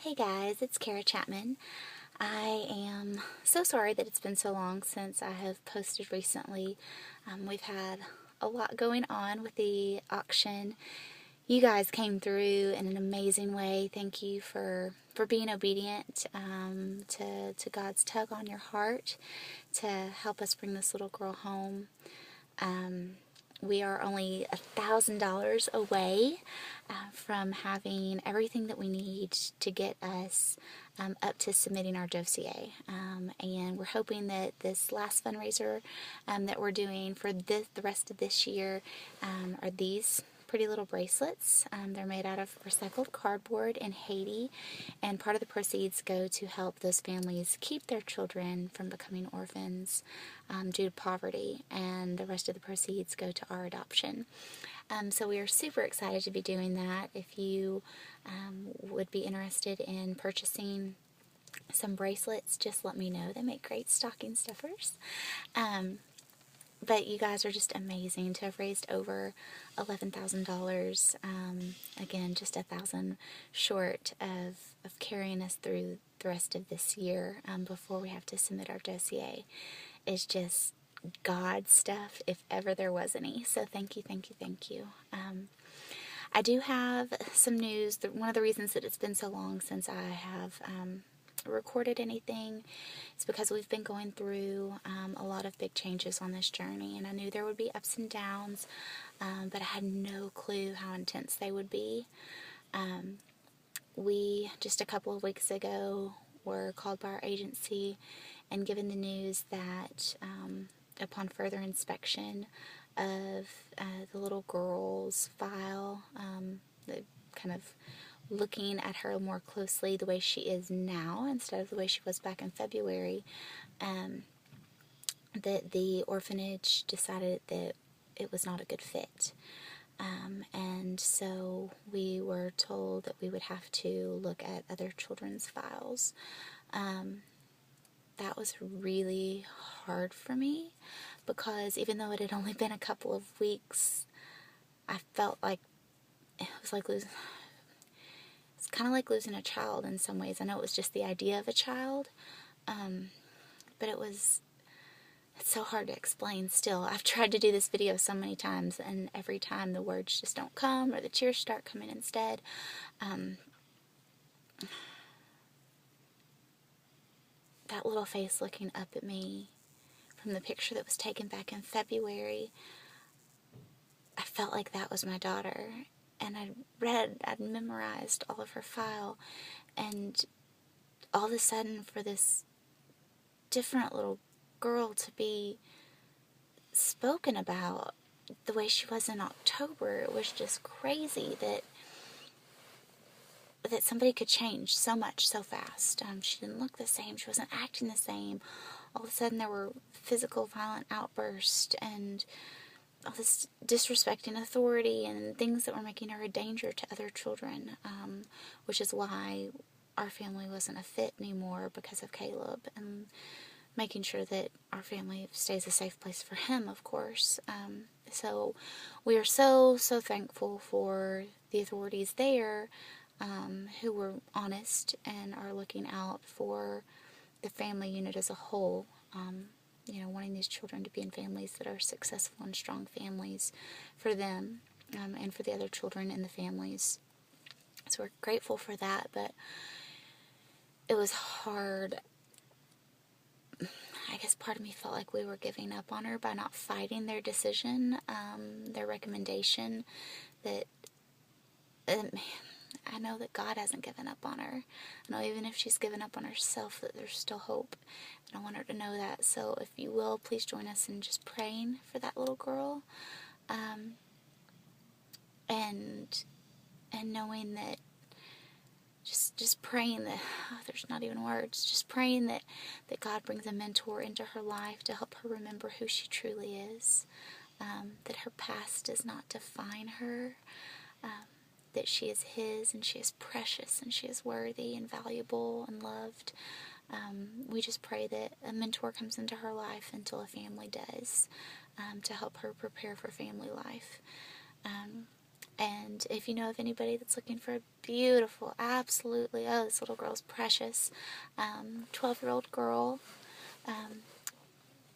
Hey guys, it's Cara Chapman. I am so sorry that it's been so long since I have posted recently. We've had a lot going on with the auction. You guys came through in an amazing way. Thank you for being obedient to God's tug on your heart to help us bring this little girl home. We are only $1,000 away from having everything that we need to get us up to submitting our dossier. And we're hoping that this last fundraiser that we're doing for the rest of this year are these pretty little bracelets. They're made out of recycled cardboard in Haiti, and part of the proceeds go to help those families keep their children from becoming orphans due to poverty, and the rest of the proceeds go to our adoption. So we are super excited to be doing that. If you would be interested in purchasing some bracelets, just let me know. They make great stocking stuffers. But you guys are just amazing to have raised over $11,000. Again, just $1,000 short of carrying us through the rest of this year before we have to submit our dossier. It's just God stuff, if ever there was any. So thank you, thank you, thank you. I do have some news. One of the reasons that it's been so long since I have recorded anything is because we've been going through a lot of big changes on this journey, and I knew there would be ups and downs, but I had no clue how intense they would be. We, just a couple of weeks ago, were called by our agency and given the news that upon further inspection of the little girl's file, the kind of looking at her more closely the way she is now instead of the way she was back in February, that the orphanage decided that it was not a good fit. And so we were told that we would have to look at other children's files. That was really hard for me because even though it had only been a couple of weeks, I felt like it was like losing... It's kind of like losing a child in some ways. I know it was just the idea of a child, but it's so hard to explain still. I've tried to do this video so many times, and every time the words just don't come, or the tears start coming instead. That little face looking up at me from the picture that was taken back in February, I felt like that was my daughter. And I'd memorized all of her file, and all of a sudden for this different little girl to be spoken about the way she was in October, it was just crazy that somebody could change so much so fast. She didn't look the same, she wasn't acting the same. All of a sudden there were physical violent outbursts and all this disrespecting authority and things that were making her a danger to other children, which is why our family wasn't a fit anymore because of Caleb, and making sure that our family stays a safe place for him, of course. So we are so thankful for the authorities there who were honest and are looking out for the family unit as a whole. Wanting these children to be in families that are successful and strong families for them and for the other children in the families. So we're grateful for that, but it was hard. I guess part of me felt like we were giving up on her by not fighting their decision, their recommendation that... I know that God hasn't given up on her. I know even if she's given up on herself, that there's still hope. And I want her to know that. So if you will, please join us in just praying for that little girl. And knowing that, just praying that, there's not even words, just praying that God brings a mentor into her life to help her remember who she truly is. That her past does not define her. That she is His, and she is precious, and she is worthy and valuable and loved. We just pray that a mentor comes into her life until a family does, to help her prepare for family life. And if you know of anybody that's looking for a beautiful, absolutely, oh, this little girl's precious, 12-year-old girl,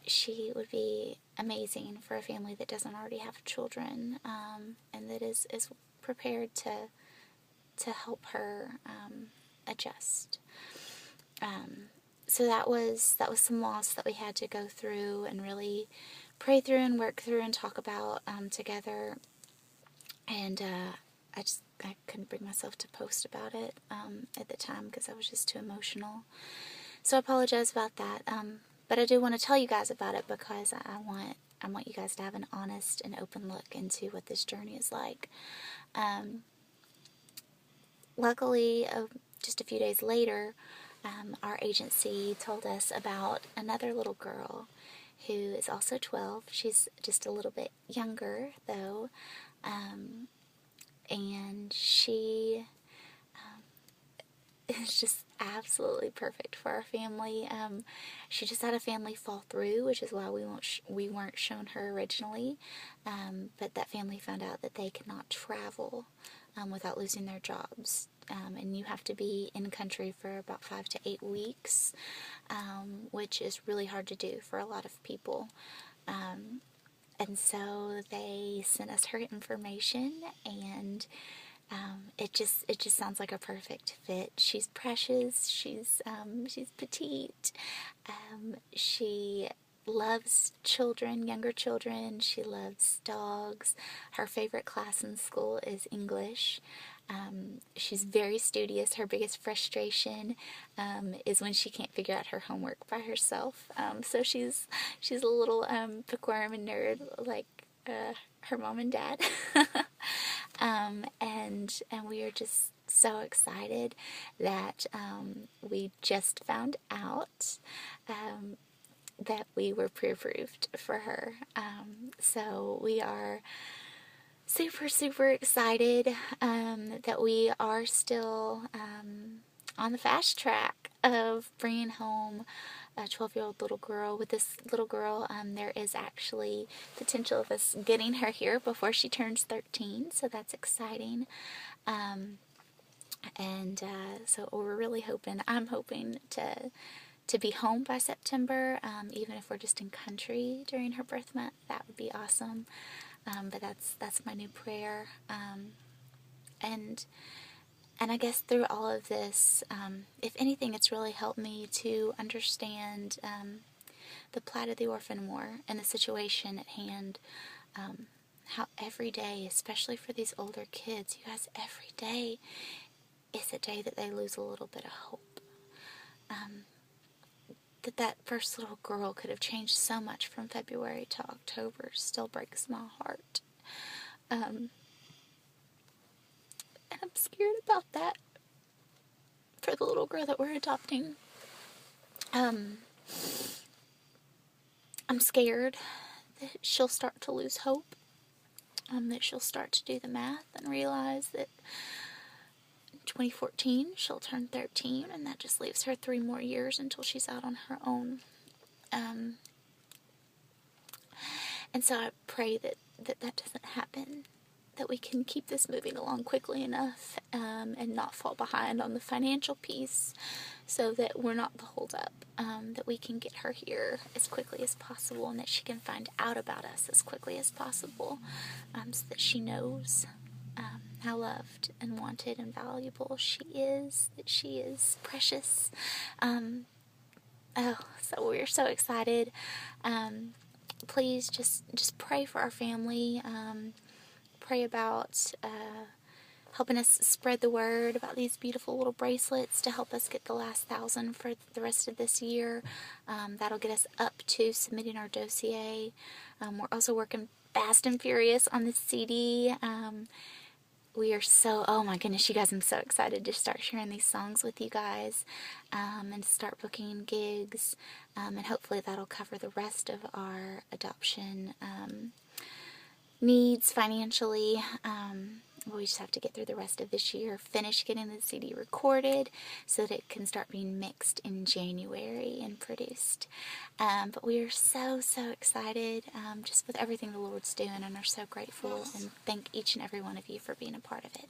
she would be amazing for a family that doesn't already have children, and that is prepared to help her adjust. So that was some loss that we had to go through and really pray through and work through and talk about together. And I couldn't bring myself to post about it at the time because I was just too emotional. So I apologize about that. But I do want to tell you guys about it because I want you guys to have an honest and open look into what this journey is like. Luckily, just a few days later, our agency told us about another little girl who is also 12. She's just a little bit younger, though, and she is just absolutely perfect for our family. She just had a family fall through, which is why we weren't shown her originally, but that family found out that they could not travel without losing their jobs. And you have to be in country for about 5 to 8 weeks, which is really hard to do for a lot of people. And so they sent us her information, and it just sounds like a perfect fit. She's precious. She's petite. She loves children, younger children. She loves dogs. Her favorite class in school is English. She's very studious. Her biggest frustration is when she can't figure out her homework by herself. So she's a little bookworm and nerd like her mom and dad. And we are just so excited that we just found out that we were pre-approved for her. So we are super, super excited that we are still on the fast track of bringing home a 12-year-old little girl. With this little girl, there is actually potential of us getting her here before she turns 13, so that's exciting. So we're really hoping, I'm hoping to be home by September, even if we're just in country during her birth month. That would be awesome. But that's my new prayer. And I guess through all of this, if anything, it's really helped me to understand the plight of the orphan more and the situation at hand. How every day, especially for these older kids, you guys, every day is a day that they lose a little bit of hope. That first little girl could have changed so much from February to October still breaks my heart. And I'm scared about that for the little girl that we're adopting. I'm scared that she'll start to lose hope, that she'll start to do the math and realize that in 2014 she'll turn 13, and that just leaves her 3 more years until she's out on her own. And so I pray that doesn't happen, that we can keep this moving along quickly enough and not fall behind on the financial piece so that we're not the holdup, that we can get her here as quickly as possible and that she can find out about us as quickly as possible, so that she knows how loved and wanted and valuable she is, that she is precious. So we're so excited. Please just pray for our family. Pray about helping us spread the word about these beautiful little bracelets to help us get the last 1,000 for the rest of this year. That'll get us up to submitting our dossier. We're also working fast and furious on this CD. We are so, oh my goodness, you guys, I'm so excited to start sharing these songs with you guys, and start booking gigs, and hopefully that'll cover the rest of our adoption needs financially. we just have to get through the rest of this year, finish getting the CD recorded so that it can start being mixed in January and produced. But we are so, so excited just with everything the Lord's doing, and are so grateful and thank each and every one of you for being a part of it.